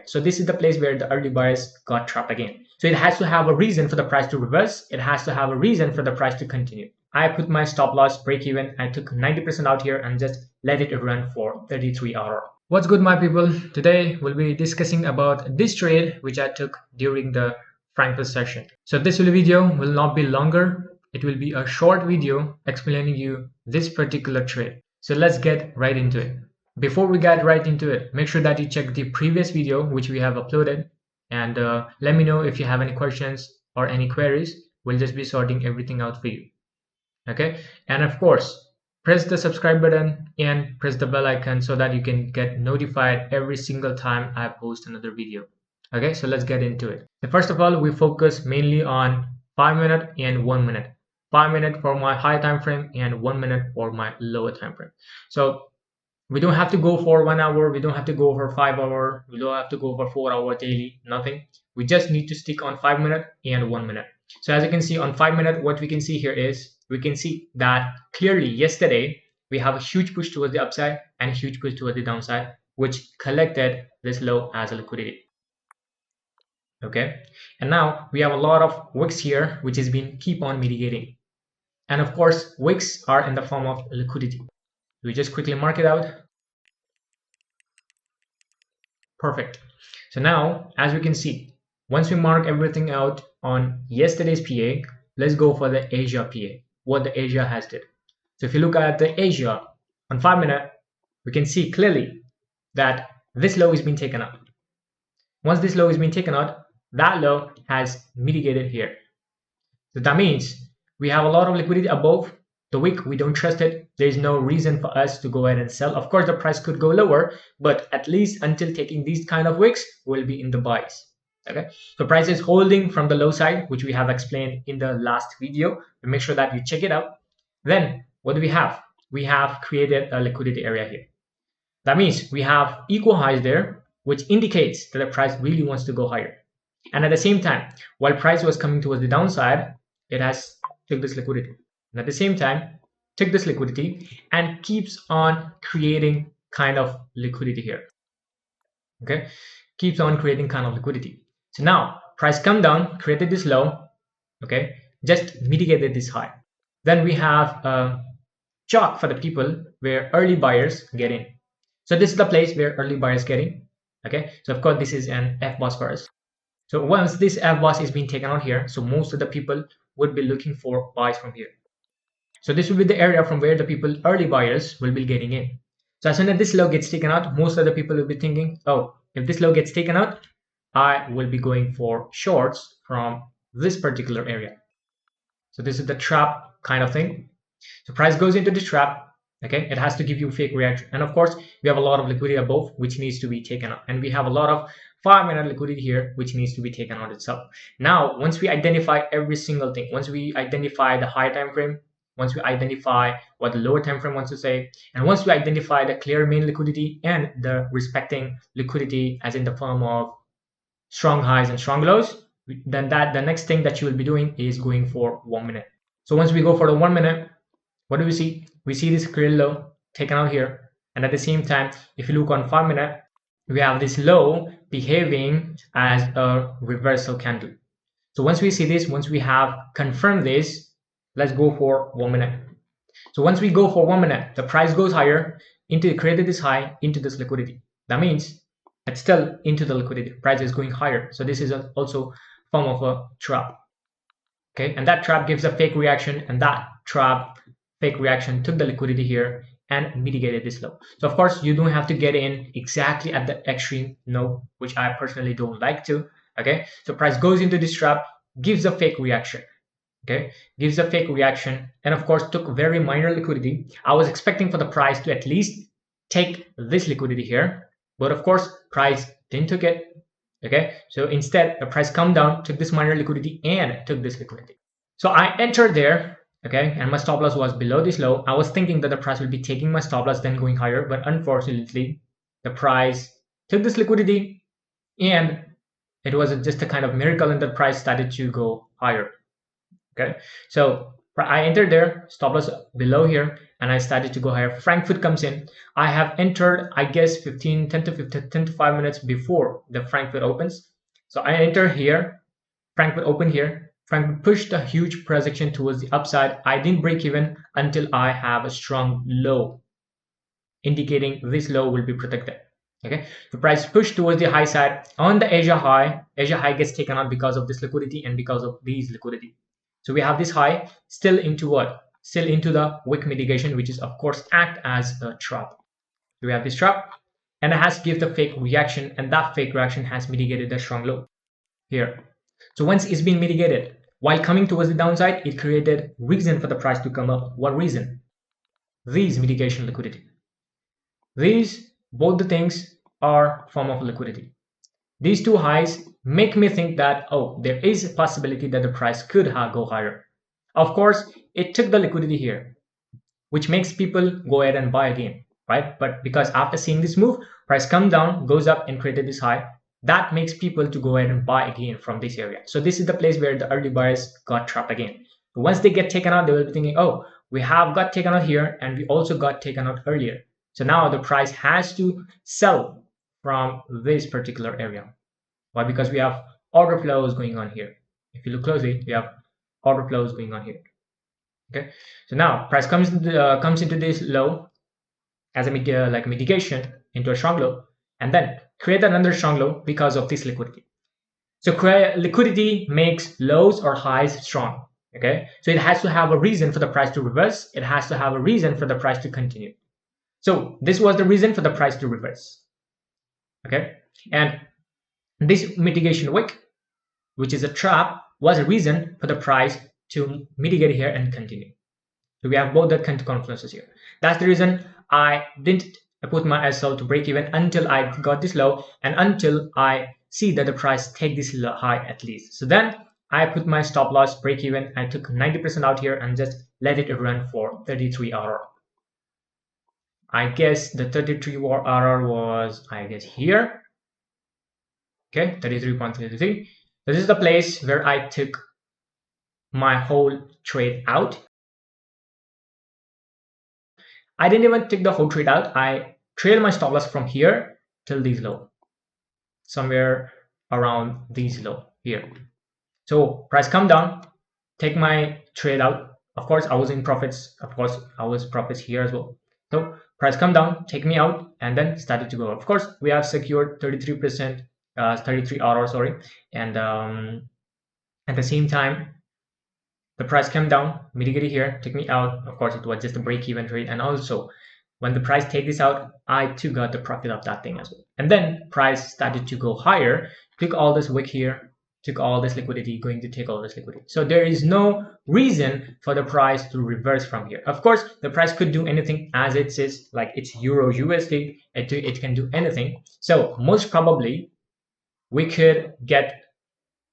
So this is the place where the early buyers got trapped again. So it has to have a reason for the price to reverse. It has to have a reason for the price to continue. I put my stop loss break even. I took 90% out here and just let it run for 33 hours. What's good, my people? Today we'll be discussing about this trade which I took during the Frankfurt session. So this video will not be longer. It will be a short video explaining you this particular trade. So let's get right into it. Before we get right into it, make sure that you check the previous video which we have uploaded, and let me know if you have any questions or any queries. We'll just be sorting everything out for you. Okay, and of course, press the subscribe button and press the bell icon so that you can get notified every single time I post another video. Okay, so let's get into it. So first of all, we focus mainly on 5 minute and 1 minute. 5 minute for my high time frame and 1 minute for my lower time frame. So we don't have to go for 1 hour, we don't have to go for 5 hour, we don't have to go for 4 hour daily, nothing. We just need to stick on 5 minute and 1 minute. So as you can see on 5 minute, what we can see here is, we can see that clearly yesterday we have a huge push towards the upside and a huge push towards the downside, which collected this low as a liquidity. Okay, and now we have a lot of wicks here which has been keep on mitigating, and of course wicks are in the form of liquidity. We just quickly mark it out. Perfect. So now, as we can see, once we mark everything out on yesterday's PA, let's go for the Asia PA, what the Asia has did. So if you look at the Asia on 5 minute, we can see clearly that this low has been taken out. Once this low has been taken out, that low has mitigated here. So that means we have a lot of liquidity above the wick. We don't trust it. There is no reason for us to go ahead and sell. Of course, the price could go lower, but at least until taking these kind of wicks, we'll be in the buys. Okay, so price is holding from the low side, which we have explained in the last video. Make sure that you check it out. Then what do we have? We have created a liquidity area here. That means we have equal highs there, which indicates that the price really wants to go higher. And at the same time, while price was coming towards the downside, it has took this liquidity. And at the same time, took this liquidity and keeps on creating kind of liquidity here. Okay, keeps on creating kind of liquidity. So now price come down, created this low, okay, just mitigated this high. Then we have a chalk for the people where early buyers get in. So this is the place where early buyers get in. Okay, so of course this is an FBOS for us. So once this FBOS is being taken out here, so most of the people would be looking for buys from here. So this will be the area from where the people, early buyers, will be getting in. So as soon as this low gets taken out, most of the people will be thinking, oh, if this low gets taken out, I will be going for shorts from this particular area. So this is the trap kind of thing. So price goes into this trap. Okay, it has to give you fake reaction. And of course, we have a lot of liquidity above, which needs to be taken out. And we have a lot of 5 minute liquidity here, which needs to be taken out itself. Now, once we identify every single thing, once we identify the high time frame, once we identify what the lower time frame wants to say, and once we identify the clear main liquidity and the respecting liquidity as in the form of strong highs and strong lows, then the next thing that you will be doing is going for 1 minute. So once we go for the 1 minute, what do we see? We see this clear low taken out here, and at the same time, if you look on 5 minute, we have this low behaving as a reversal candle. So once we see this, once we have confirmed this, let's go for 1 minute. So once we go for 1 minute, the price goes higher into created this high into this liquidity. That means it's still into the liquidity. Price is going higher. So this is also form of a trap. Okay, and that trap gives a fake reaction, and that trap fake reaction took the liquidity here and mitigated this low. So of course you don't have to get in exactly at the extreme, no, which I personally don't like to. Okay, so price goes into this trap, gives a fake reaction. Okay, gives a fake reaction, and of course took very minor liquidity. I was expecting for the price to at least take this liquidity here, but of course price didn't took it. Okay, so instead the price come down, took this minor liquidity and took this liquidity. So I entered there. Okay, and my stop loss was below this low. I was thinking that the price will be taking my stop loss then going higher, but unfortunately the price took this liquidity and it was just a kind of miracle, and the price started to go higher. Okay, so I entered there, stop loss below here, and I started to go higher. Frankfurt comes in. I have entered, I guess, 10 to 5 minutes before the Frankfurt opens. So I enter here, Frankfurt open here. Frankfurt pushed a huge projection towards the upside. I didn't break even until I have a strong low, indicating this low will be protected. Okay, the price pushed towards the high side on the Asia high. Asia high gets taken out because of this liquidity and because of these liquidity. So we have this high still into what? Still into the wick mitigation, which is of course act as a trap. So we have this trap, and it has to give the fake reaction, and that fake reaction has mitigated the strong low here. So once it's been mitigated, while coming towards the downside, it created reason for the price to come up. What reason? These mitigation liquidity. These both the things are form of liquidity. These two highs make me think that, oh, there is a possibility that the price could go higher. Of course, it took the liquidity here, which makes people go ahead and buy again, right? But because after seeing this move, price come down, goes up and created this high, that makes people to go ahead and buy again from this area. So this is the place where the early buyers got trapped again. But once they get taken out, they will be thinking, oh, we have got taken out here and we also got taken out earlier. So now the price has to sell from this particular area. Why? Because we have order flows going on here. If you look closely, we have order flows going on here. Okay, so now price comes into this low as a mitigation into a strong low, and then create another strong low because of this liquidity. So liquidity makes lows or highs strong. Okay, so it has to have a reason for the price to reverse. It has to have a reason for the price to continue. So this was the reason for the price to reverse. Okay, and this mitigation wick, which is a trap, was a reason for the price to mitigate here and continue. So we have both the confluences here. That's the reason I didn't put my SL to break even until I got this low and until I see that the price take this high at least. So then I put my stop loss break even. I took 90% out here and just let it run for 33 hour. I guess the 33 hour was, I guess, here. Okay, 33.33. This is the place where I took my whole trade out. I didn't even take the whole trade out. I trailed my stop loss from here till these low, somewhere around these low here. So price come down, take my trade out. Of course, I was in profits. Of course, I was profits here as well. So price come down, take me out, and then started to go. Of course, we have secured 33%, 33 hour, sorry, and at the same time, the price came down, mitigated here, took me out. Of course, it was just a break-even trade, and also when the price take this out, I too got the profit of that thing as well. And then price started to go higher, took all this wick here, took all this liquidity, going to take all this liquidity. So there is no reason for the price to reverse from here. Of course, the price could do anything as it says, like it's Euro USD, it can do anything. So most probably we could get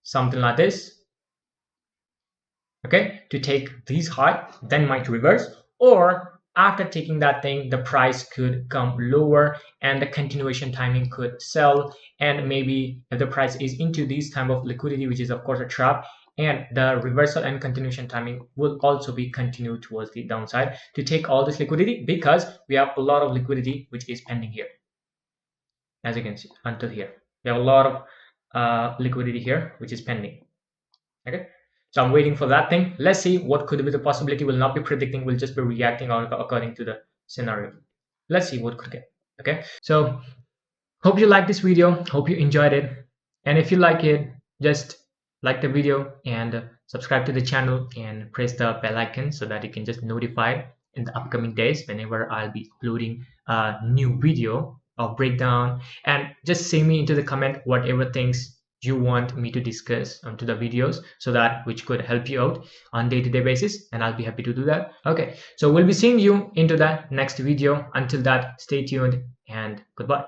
something like this. Okay, to take these high, then might reverse, or after taking that thing, the price could come lower and the continuation timing could sell. And maybe if the price is into this type of liquidity, which is of course a trap, and the reversal and continuation timing will also be continued towards the downside to take all this liquidity, because we have a lot of liquidity which is pending here. As you can see, until here, we have a lot of liquidity here which is pending. Okay. So I'm waiting for that thing. Let's see what could be the possibility. We'll not be predicting, we'll just be reacting according to the scenario. Let's see what could get. Okay, so hope you like this video, hope you enjoyed it, and if you like it, just like the video and subscribe to the channel and press the bell icon so that you can just notify in the upcoming days whenever I'll be uploading a new video of breakdown. And just say me into the comment whatever things you want me to discuss onto the videos, so that which could help you out on day-to-day basis, and I'll be happy to do that. Okay, so we'll be seeing you into that next video. Until that, stay tuned and goodbye.